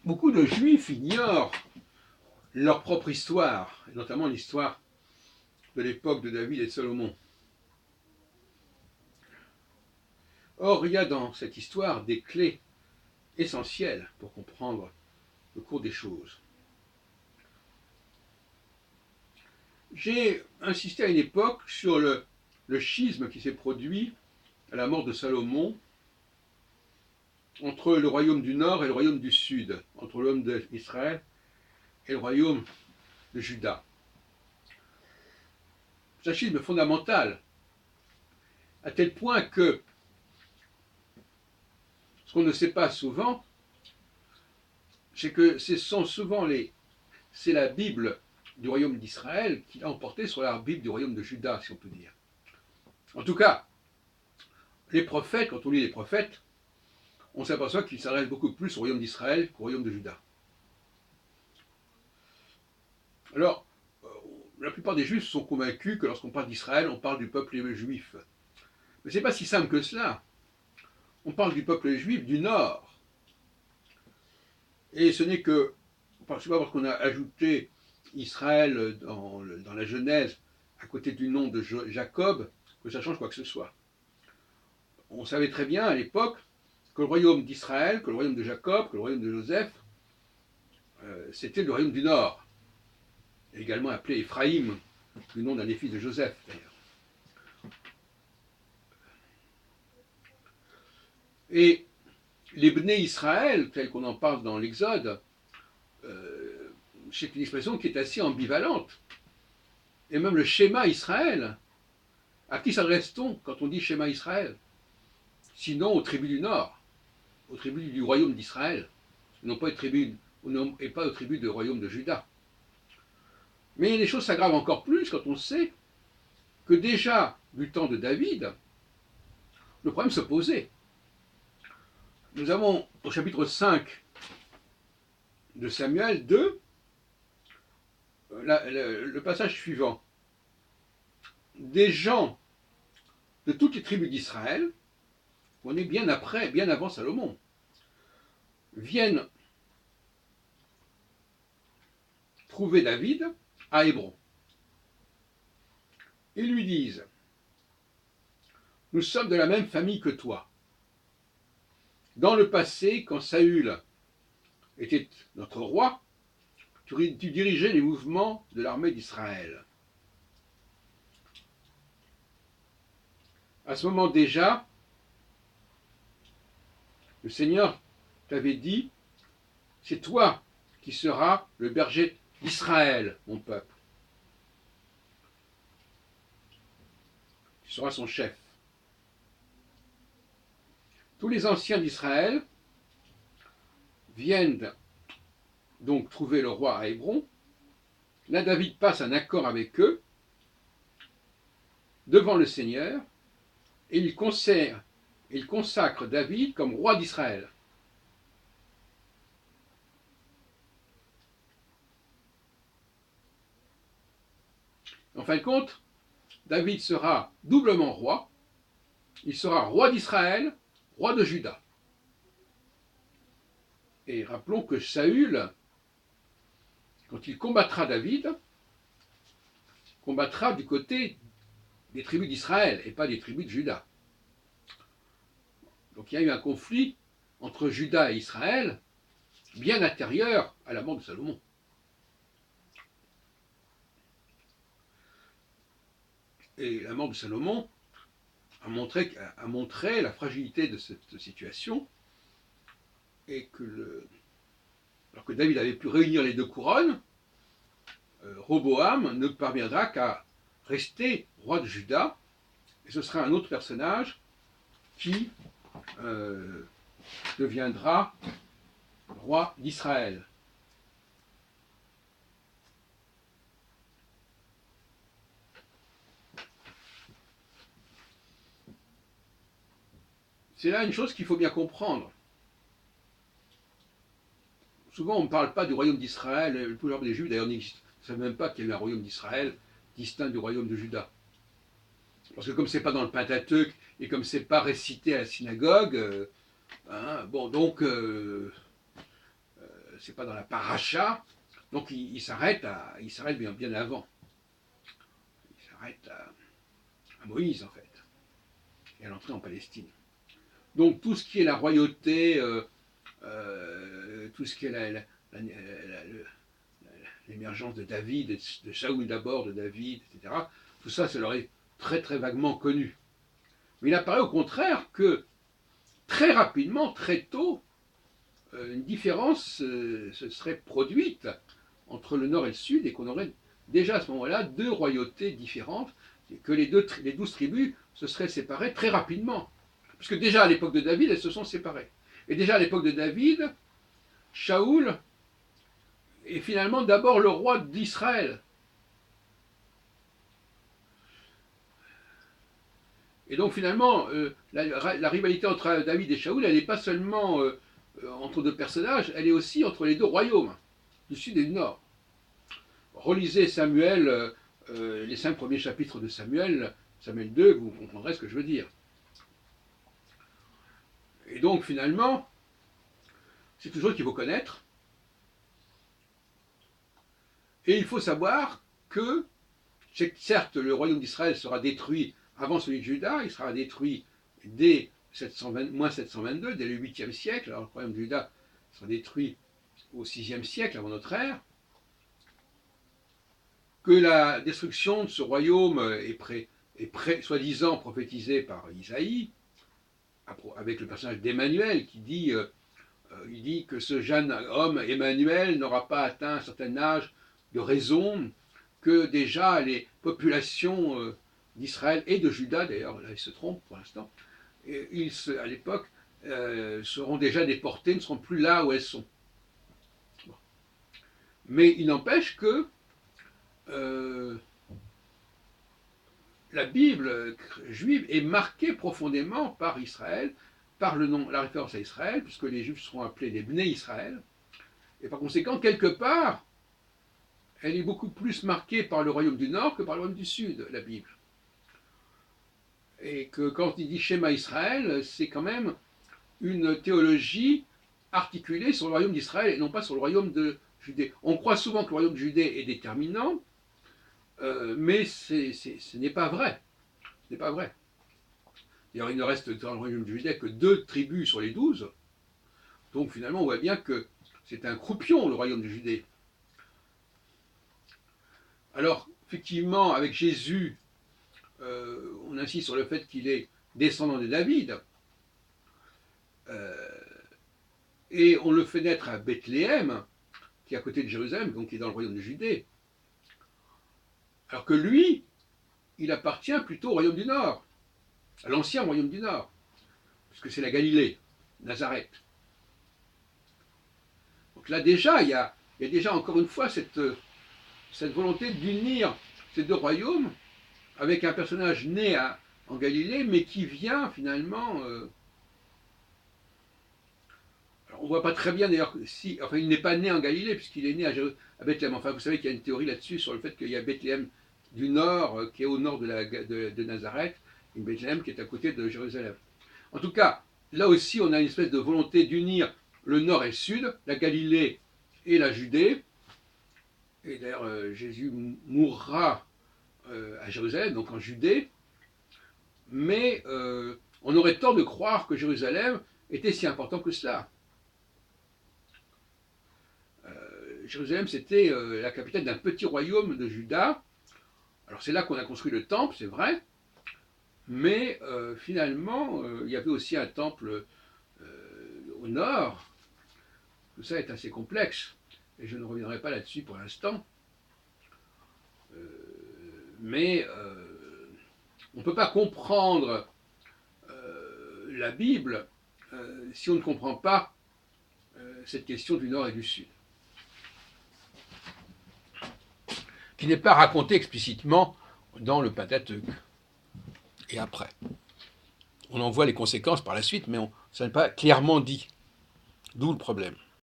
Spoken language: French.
Beaucoup de Juifs ignorent leur propre histoire, et notamment l'histoire de l'époque de David et de Salomon. Or, il y a dans cette histoire des clés essentielles pour comprendre le cours des choses. J'ai insisté à une époque sur le schisme qui s'est produit à la mort de Salomon entre le royaume du Nord et le royaume du Sud, entre le royaume d'Israël et le royaume de Juda. C'est un schisme fondamental, à tel point que ce qu'on ne sait pas souvent, c'est que c'est la Bible du royaume d'Israël qui l'a emporté sur la Bible du royaume de Juda, si on peut dire. En tout cas, les prophètes, quand on lit les prophètes, on s'aperçoit qu'ils s'adressent beaucoup plus au royaume d'Israël qu'au royaume de Juda. Alors, la plupart des Juifs sont convaincus que lorsqu'on parle d'Israël, on parle du peuple juif. Mais ce n'est pas si simple que cela. On parle du peuple juif du Nord. Et ce n'est que, pas parce qu'on a ajouté Israël dans la Genèse, à côté du nom de Jacob, que ça change quoi que ce soit. On savait très bien à l'époque que le royaume d'Israël, que le royaume de Jacob, que le royaume de Joseph, c'était le royaume du Nord, également appelé Éphraïm, du nom d'un des fils de Joseph d'ailleurs. Et les Bnei Israël, tel qu'on en parle dans l'Exode, c'est une expression qui est assez ambivalente. Et même le schéma Israël, à qui s'adresse-t-on quand on dit schéma Israël? Sinon aux tribus du Nord, aux tribus du royaume d'Israël, non pas aux tribus du royaume de Juda. Mais les choses s'aggravent encore plus quand on sait que déjà, du temps de David, le problème se posait. Nous avons au chapitre 5 de Samuel 2 le passage suivant. Des gens de toutes les tribus d'Israël, on est bien avant Salomon, viennent trouver David à Hébron. Ils lui disent: nous sommes de la même famille que toi. Dans le passé, quand Saül était notre roi, tu dirigeais les mouvements de l'armée d'Israël. À ce moment déjà, le Seigneur t'avait dit: c'est toi qui seras le berger d'Israël, mon peuple. Tu seras son chef. Tous les anciens d'Israël viennent donc trouver le roi à Hébron. Là, David passe un accord avec eux devant le Seigneur et il consacre David comme roi d'Israël. En fin de compte, David sera doublement roi. Il sera roi d'Israël, roi de Juda. Et rappelons que Saül, quand il combattra David, combattra du côté des tribus d'Israël et pas des tribus de Juda. Donc il y a eu un conflit entre Juda et Israël bien antérieur à la mort de Salomon. Et la mort de Salomon a montré la fragilité de cette situation, et alors que David avait pu réunir les deux couronnes, Roboam ne parviendra qu'à rester roi de Juda, et ce sera un autre personnage qui deviendra roi d'Israël. C'est là une chose qu'il faut bien comprendre. Souvent, on ne parle pas du royaume d'Israël. La plupart des Juifs, d'ailleurs, ne savent même pas qu'il y a eu un royaume d'Israël distinct du royaume de Juda. Parce que comme c'est pas dans le Pentateuque et comme c'est pas récité à la synagogue, c'est pas dans la paracha, donc il s'arrête bien avant. Il s'arrête à Moïse, en fait, et à l'entrée en Palestine. Donc tout ce qui est la royauté, tout ce qui est l'émergence de David, de Saoul d'abord, de David, etc., tout ça, ça leur est très très vaguement connu. Mais il apparaît au contraire que très rapidement, très tôt, une différence se serait produite entre le nord et le sud et qu'on aurait déjà à ce moment-là deux royautés différentes et que les 12 tribus se seraient séparées très rapidement. Parce que déjà à l'époque de David, elles se sont séparées. Et déjà à l'époque de David, Shaoul est finalement d'abord le roi d'Israël. Et donc finalement, la rivalité entre David et Shaoul, elle n'est pas seulement entre deux personnages, elle est aussi entre les deux royaumes, du sud et du nord. Relisez Samuel, les 5 premiers chapitres de Samuel, Samuel 2, vous comprendrez ce que je veux dire. Et donc finalement, c'est quelque chose qu'il faut connaître. Et il faut savoir que, certes, le royaume d'Israël sera détruit avant celui de Juda, il sera détruit dès moins 722, dès le 8e siècle. Alors le royaume de Juda sera détruit au 6e siècle avant notre ère. Que la destruction de ce royaume est soi-disant prophétisée par Isaïe, avec le personnage d'Emmanuel qui dit, il dit que ce jeune homme, Emmanuel, n'aura pas atteint un certain âge de raison, que déjà les populations d'Israël et de Juda, d'ailleurs, là il se trompe pour l'instant, à l'époque, seront déjà déportés, ne seront plus là où elles sont. Bon. Mais il n'empêche que la Bible juive est marquée profondément par Israël, par la référence à Israël, puisque les Juifs seront appelés les Bnei Israël, et par conséquent, quelque part, elle est beaucoup plus marquée par le royaume du Nord que par le royaume du Sud, la Bible. Et que quand il dit Shema Israël, c'est quand même une théologie articulée sur le royaume d'Israël et non pas sur le royaume de Judée. On croit souvent que le royaume de Judée est déterminant, mais ce n'est pas vrai. Ce n'est pas vrai. D'ailleurs, il ne reste dans le royaume de Judée que 2 tribus sur les 12. Donc finalement, on voit bien que c'est un croupion, le royaume de Judée. Alors, effectivement, avec Jésus, on insiste sur le fait qu'il est descendant de David. Et on le fait naître à Bethléem, qui est à côté de Jérusalem, donc qui est dans le royaume de Judée. Alors que lui, il appartient plutôt au royaume du Nord, à l'ancien royaume du Nord, puisque c'est la Galilée, Nazareth. Donc là déjà, il y a déjà encore une fois cette volonté d'unir ces deux royaumes avec un personnage né en Galilée, mais qui vient finalement... on ne voit pas très bien d'ailleurs si... Enfin, il n'est pas né en Galilée, puisqu'il est né à Bethléem. Enfin, vous savez qu'il y a une théorie là-dessus, sur le fait qu'il y a Bethléem du Nord, qui est au nord de Nazareth, et Bethléem qui est à côté de Jérusalem. En tout cas, là aussi, on a une espèce de volonté d'unir le Nord et le Sud, la Galilée et la Judée. Et d'ailleurs, Jésus mourra à Jérusalem, donc en Judée. Mais on aurait tort de croire que Jérusalem était si important que cela. Jérusalem, c'était la capitale d'un petit royaume de Juda. Alors c'est là qu'on a construit le temple, c'est vrai, mais finalement, il y avait aussi un temple au nord. Tout ça est assez complexe, et je ne reviendrai pas là-dessus pour l'instant. Mais on ne peut pas comprendre la Bible si on ne comprend pas cette question du nord et du sud, qui n'est pas racontée explicitement dans le Pentateuque. Et après, on en voit les conséquences par la suite, mais ça n'est pas clairement dit. D'où le problème.